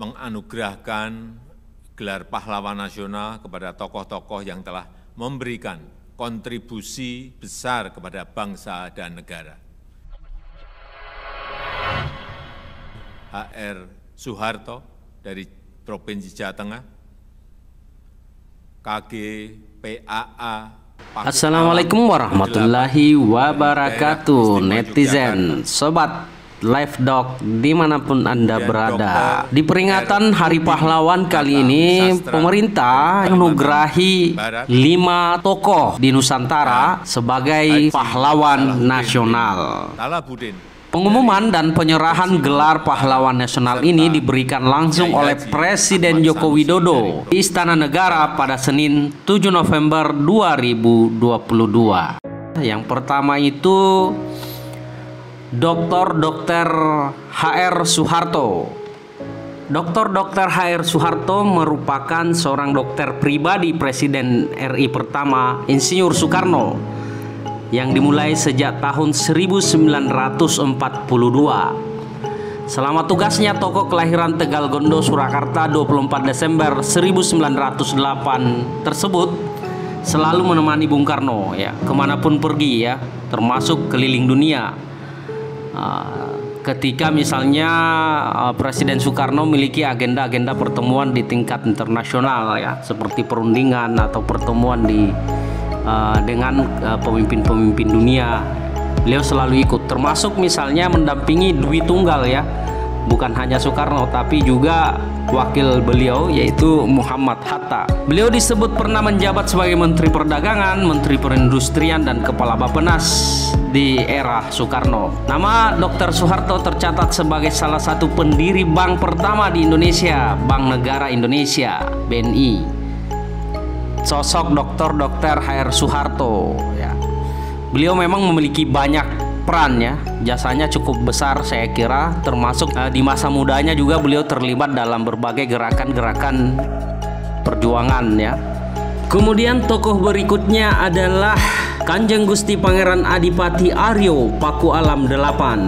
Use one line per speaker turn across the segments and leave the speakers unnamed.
menganugerahkan gelar pahlawan nasional kepada tokoh-tokoh yang telah memberikan kontribusi besar kepada bangsa dan negara. HR Soeharto dari Provinsi Jawa Tengah, KGPAA.
Assalamualaikum warahmatullahi wabarakatuh, netizen, sobat Live Doc dimanapun Anda berada. Di peringatan Hari Pahlawan kali ini, pemerintah menganugerahi 5 tokoh di Nusantara sebagai pahlawan nasional. Pengumuman dan penyerahan gelar pahlawan nasional ini diberikan langsung oleh Presiden Joko Widodo di Istana Negara pada Senin 7 November 2022. Yang pertama itu Dr. HR Soeharto. Dr. HR Soeharto merupakan seorang dokter pribadi Presiden RI pertama, Insinyur Soekarno, yang dimulai sejak tahun 1942. Selama tugasnya, tokoh kelahiran Tegal Gondo, Surakarta 24 Desember 1908 tersebut selalu menemani Bung Karno ya, kemanapun pergi ya, termasuk keliling dunia. Ketika misalnya Presiden Soekarno memiliki agenda-agenda pertemuan di tingkat internasional ya, seperti perundingan atau pertemuan dengan pemimpin-pemimpin dunia, beliau selalu ikut, termasuk misalnya mendampingi Dwi Tunggal ya, bukan hanya Soekarno tapi juga wakil beliau yaitu Muhammad Hatta. Beliau disebut pernah menjabat sebagai Menteri Perdagangan, Menteri Perindustrian, dan Kepala Bappenas di era Soekarno. Nama Dr. Soeharto tercatat sebagai salah satu pendiri bank pertama di Indonesia, Bank Negara Indonesia, BNI. Sosok Dr. HR Soeharto ya, beliau memang memiliki banyak peran ya, jasanya cukup besar saya kira, termasuk di masa mudanya juga beliau terlibat dalam berbagai gerakan-gerakan perjuangan ya. Kemudian tokoh berikutnya adalah Kanjeng Gusti Pangeran Adipati Aryo Pakualam VIII.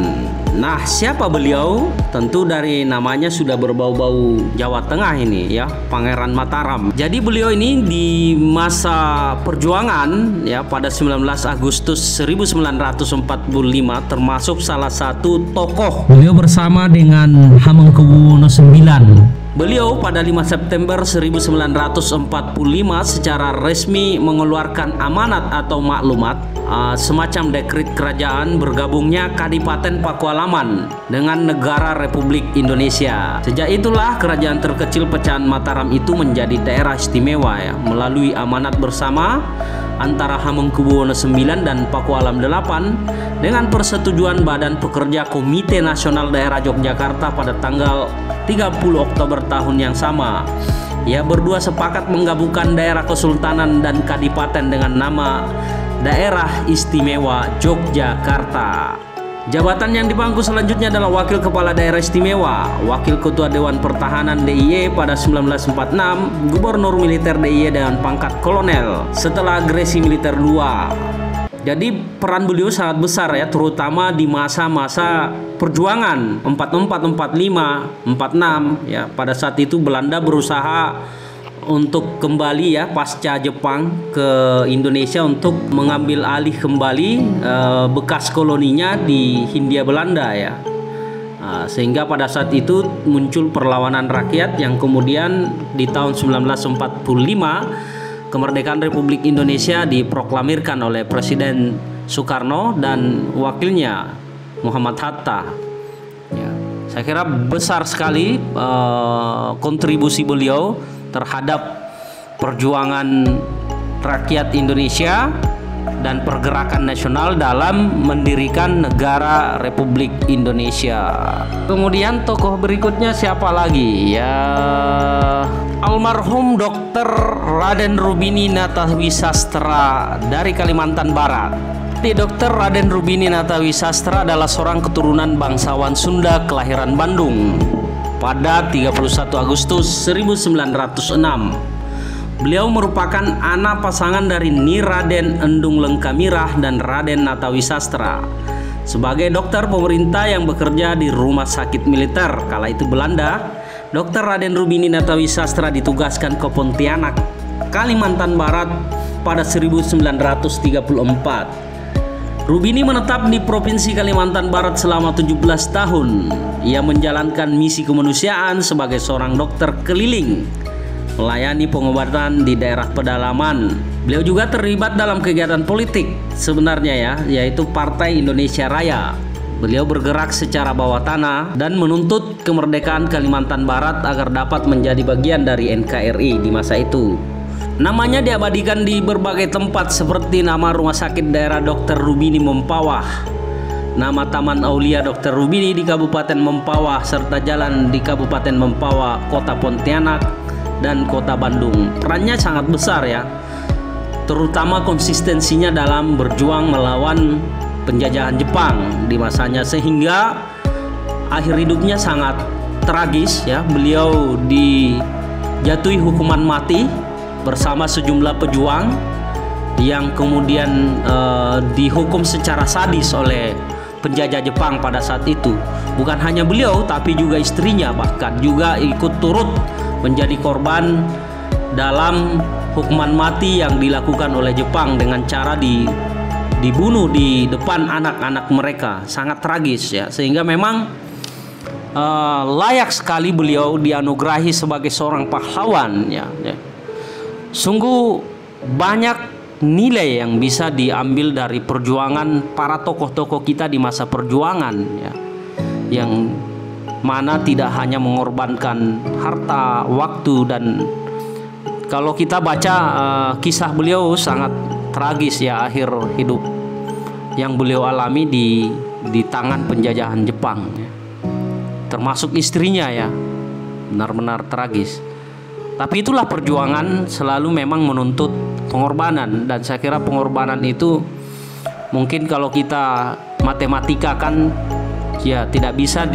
Nah, siapa beliau? Tentu dari namanya sudah berbau-bau Jawa Tengah ini ya, Pangeran Mataram. Jadi beliau ini di masa perjuangan ya, pada 19 Agustus 1945 termasuk salah satu tokoh. Beliau bersama dengan Hamengkubuwono IX. Beliau pada 5 September 1945 secara resmi mengeluarkan amanat atau maklumat, semacam dekrit kerajaan bergabungnya Kadipaten Pakualaman dengan Negara Republik Indonesia. Sejak itulah kerajaan terkecil pecahan Mataram itu menjadi daerah istimewa ya, melalui amanat bersama antara Hamengkubuwono IX dan Pakualam VIII dengan persetujuan Badan Pekerja Komite Nasional Daerah Yogyakarta pada tanggal 30 Oktober tahun yang sama. Ya, berdua sepakat menggabungkan daerah kesultanan dan kadipaten dengan nama Daerah Istimewa Yogyakarta. Jabatan yang dipangku selanjutnya adalah Wakil Kepala Daerah Istimewa, Wakil Ketua Dewan Pertahanan DIY pada 1946, Gubernur Militer DIY dengan pangkat kolonel setelah agresi militer 2. Jadi peran beliau sangat besar ya, terutama di masa-masa perjuangan 44, 45, 46 ya. Pada saat itu Belanda berusaha untuk kembali ya pasca Jepang ke Indonesia untuk mengambil alih kembali bekas koloninya di Hindia Belanda ya. Sehingga pada saat itu muncul perlawanan rakyat yang kemudian di tahun 1945 kemerdekaan Republik Indonesia diproklamirkan oleh Presiden Soekarno dan wakilnya Muhammad Hatta. Ya, saya kira besar sekali kontribusi beliau terhadap perjuangan rakyat Indonesia dan pergerakan nasional dalam mendirikan negara Republik Indonesia. Kemudian tokoh berikutnya siapa lagi ya? Almarhum Dr. Raden Rubini Natawisastra dari Kalimantan Barat. Dr. Raden Rubini Natawisastra adalah seorang keturunan bangsawan Sunda kelahiran Bandung pada 31 Agustus 1906. Beliau merupakan anak pasangan dari Nyi Raden Endung Lengkamirah dan Raden Natawisastra. Sebagai dokter pemerintah yang bekerja di rumah sakit militer kala itu Belanda, Dr. Raden Rubini Natawi Sastra ditugaskan ke Pontianak, Kalimantan Barat pada 1934. Rubini menetap di Provinsi Kalimantan Barat selama 17 tahun. Ia menjalankan misi kemanusiaan sebagai seorang dokter keliling, melayani pengobatan di daerah pedalaman. Beliau juga terlibat dalam kegiatan politik sebenarnya yaitu Partai Indonesia Raya. Beliau bergerak secara bawah tanah dan menuntut kemerdekaan Kalimantan Barat agar dapat menjadi bagian dari NKRI di masa itu. Namanya diabadikan di berbagai tempat seperti nama Rumah Sakit Daerah Dr. Rubini Mempawah, nama Taman Aulia Dr. Rubini di Kabupaten Mempawah, serta jalan di Kabupaten Mempawah, Kota Pontianak, dan Kota Bandung. Perannya sangat besar terutama konsistensinya dalam berjuang melawan penjajahan Jepang di masanya, sehingga akhir hidupnya sangat tragis Beliau dijatuhi hukuman mati bersama sejumlah pejuang yang kemudian dihukum secara sadis oleh penjajah Jepang pada saat itu. Bukan hanya beliau, tapi juga istrinya bahkan juga ikut turut menjadi korban dalam hukuman mati yang dilakukan oleh Jepang dengan cara dibunuh di depan anak-anak mereka. Sangat tragis sehingga memang layak sekali beliau dianugerahi sebagai seorang pahlawan Sungguh banyak nilai yang bisa diambil dari perjuangan para tokoh-tokoh kita di masa perjuangan yang mana tidak hanya mengorbankan harta, waktu, dan kalau kita baca kisah beliau sangat tragis akhir hidup yang beliau alami di tangan penjajahan Jepang termasuk istrinya benar-benar tragis. Tapi itulah perjuangan selalu memang menuntut pengorbanan, dan saya kira pengorbanan itu mungkin kalau kita matematika kan tidak bisa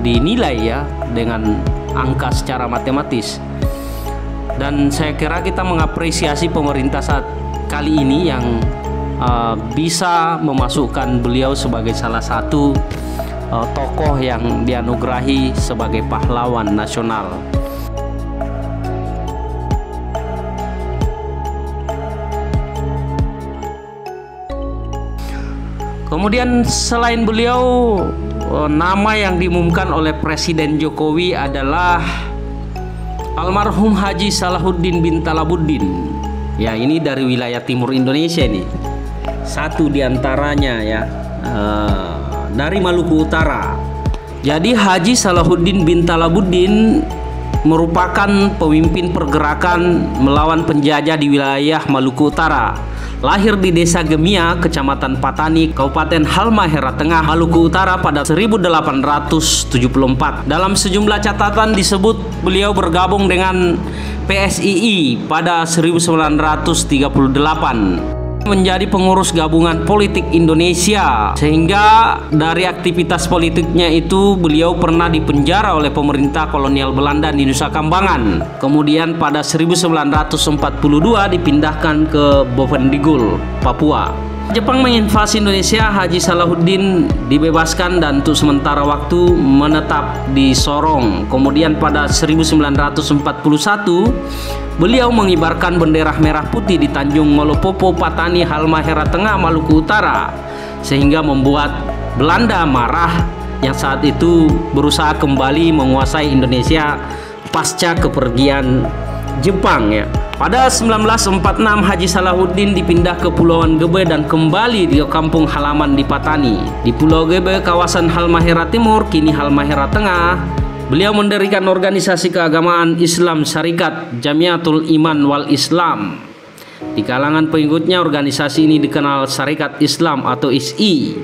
dinilai dengan angka secara matematis. Dan saya kira kita mengapresiasi pemerintah saat kali ini yang bisa memasukkan beliau sebagai salah satu tokoh yang dianugerahi sebagai pahlawan nasional. Kemudian selain beliau, nama yang diumumkan oleh Presiden Jokowi adalah almarhum Haji Salahuddin bin Talabuddin. Ini dari wilayah timur Indonesia nih. Satu diantaranya dari Maluku Utara. Jadi Haji Salahuddin bin Talabuddin merupakan pemimpin pergerakan melawan penjajah di wilayah Maluku Utara. Lahir di Desa Gemia, Kecamatan Patani, Kabupaten Halmahera Tengah, Maluku Utara pada 1874. Dalam sejumlah catatan disebut beliau bergabung dengan PSII pada 1938. Menjadi pengurus gabungan politik Indonesia, sehingga dari aktivitas politiknya itu beliau pernah dipenjara oleh pemerintah kolonial Belanda di Nusa Kambangan. Kemudian pada 1942 dipindahkan ke Bovendigul, Papua. Jepang menginvasi Indonesia, Haji Salahuddin dibebaskan dan untuk sementara waktu menetap di Sorong. Kemudian pada 1941 beliau mengibarkan bendera merah putih di Tanjung Molopopo, Patani, Halmahera Tengah, Maluku Utara, sehingga membuat Belanda marah yang saat itu berusaha kembali menguasai Indonesia pasca kepergian Jepang Pada 1946 Haji Salahuddin dipindah ke Pulauan Gebe dan kembali di kampung halaman di Patani. Di Pulau Gebe, kawasan Halmahera Timur, kini Halmahera Tengah, beliau mendirikan organisasi keagamaan Islam Syarikat Jamiatul Iman wal Islam. Di kalangan pengikutnya organisasi ini dikenal Syarikat Islam atau ISI.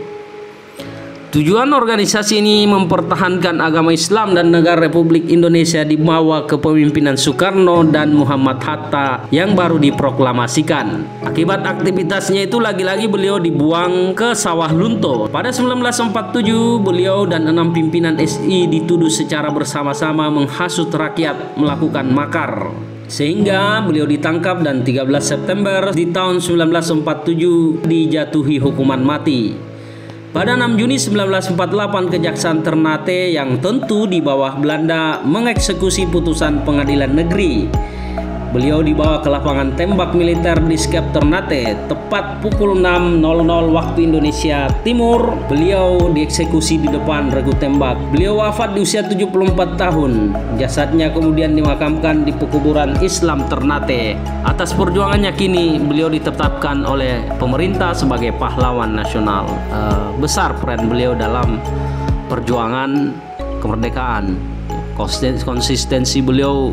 Tujuan organisasi ini mempertahankan agama Islam dan negara Republik Indonesia di bawah kepemimpinan Soekarno dan Muhammad Hatta yang baru diproklamasikan. Akibat aktivitasnya itu lagi-lagi beliau dibuang ke Sawah Lunto. Pada 1947 beliau dan 6 pimpinan SI dituduh secara bersama-sama menghasut rakyat melakukan makar, sehingga beliau ditangkap dan 13 September di tahun 1947 dijatuhi hukuman mati. Pada 6 Juni 1948, Kejaksaan Ternate yang tentu di bawah Belanda mengeksekusi putusan pengadilan negeri. Beliau dibawa ke lapangan tembak militer di Skep Ternate tepat pukul 6.00 waktu Indonesia Timur. Beliau dieksekusi di depan regu tembak. Beliau wafat di usia 74 tahun. Jasadnya kemudian dimakamkan di pekuburan Islam Ternate. Atas perjuangannya kini beliau ditetapkan oleh pemerintah sebagai pahlawan nasional. Besar peran beliau dalam perjuangan kemerdekaan. Konsistensi beliau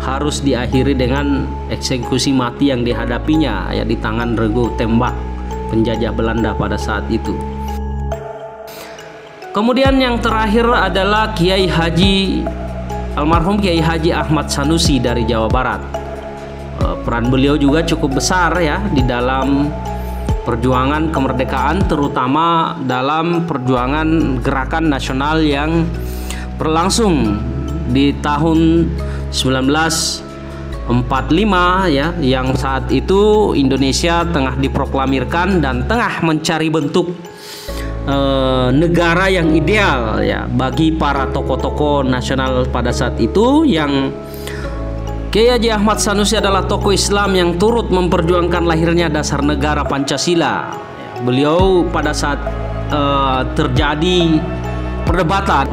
harus diakhiri dengan eksekusi mati yang dihadapinya ya di tangan regu tembak penjajah Belanda pada saat itu. Kemudian yang terakhir adalah almarhum Kiai Haji Ahmad Sanusi dari Jawa Barat. Peran beliau juga cukup besar ya di dalam perjuangan kemerdekaan, terutama dalam perjuangan gerakan nasional yang berlangsung di tahun 1945 ya, yang saat itu Indonesia tengah diproklamirkan dan tengah mencari bentuk negara yang ideal ya bagi para tokoh-tokoh nasional pada saat itu. Yang Kiai Haji Ahmad Sanusi adalah tokoh Islam yang turut memperjuangkan lahirnya dasar negara Pancasila. Beliau pada saat terjadi perdebatan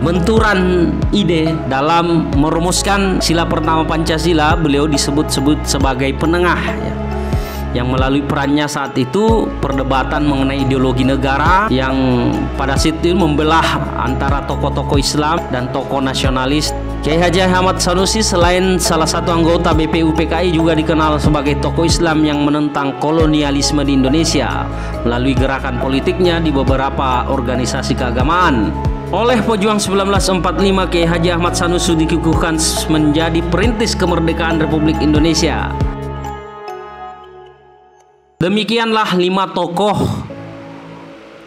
benturan ide dalam merumuskan sila pertama Pancasila, beliau disebut-sebut sebagai penengah ya, yang melalui perannya saat itu perdebatan mengenai ideologi negara yang pada saat itu membelah antara tokoh-tokoh Islam dan tokoh nasionalis. Kiai Haji Ahmad Sanusi selain salah satu anggota BPUPKI juga dikenal sebagai tokoh Islam yang menentang kolonialisme di Indonesia melalui gerakan politiknya di beberapa organisasi keagamaan. Oleh pejuang 1945, Kiai Haji Ahmad Sanusi dikukuhkan menjadi perintis kemerdekaan Republik Indonesia. Demikianlah 5 tokoh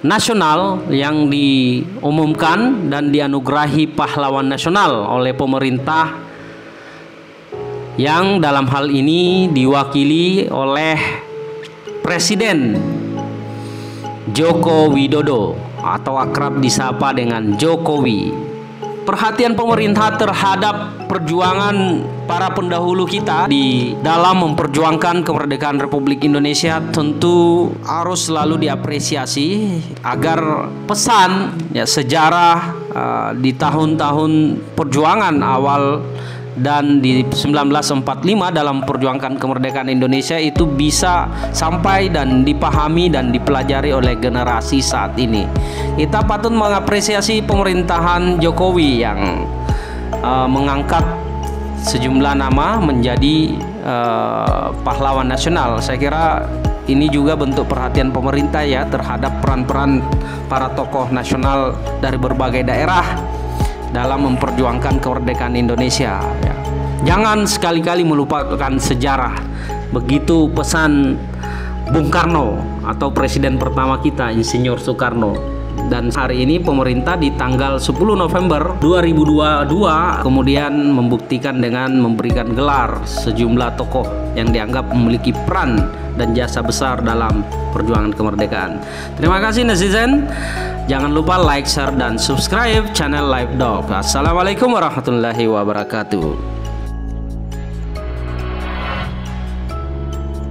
nasional yang diumumkan dan dianugerahi pahlawan nasional oleh pemerintah, yang dalam hal ini diwakili oleh Presiden Joko Widodo atau akrab disapa dengan Jokowi. Perhatian pemerintah terhadap perjuangan para pendahulu kita di dalam memperjuangkan kemerdekaan Republik Indonesia tentu harus selalu diapresiasi agar pesan ya sejarah di tahun-tahun perjuangan awal dan di 1945 dalam perjuangan kemerdekaan Indonesia itu bisa sampai dan dipahami dan dipelajari oleh generasi saat ini. Kita patut mengapresiasi pemerintahan Jokowi yang mengangkat sejumlah nama menjadi pahlawan nasional. Saya kira ini juga bentuk perhatian pemerintah ya terhadap peran-peran para tokoh nasional dari berbagai daerah dalam memperjuangkan kemerdekaan Indonesia ya. Jangan sekali-kali melupakan sejarah. Begitu pesan Bung Karno atau presiden pertama kita, Insinyur Soekarno. Dan hari ini pemerintah di tanggal 10 November 2022 kemudian membuktikan dengan memberikan gelar sejumlah tokoh yang dianggap memiliki peran dan jasa besar dalam perjuangan kemerdekaan. Terima kasih netizen. Jangan lupa like, share, dan subscribe channel Live Dog. Assalamualaikum warahmatullahi wabarakatuh.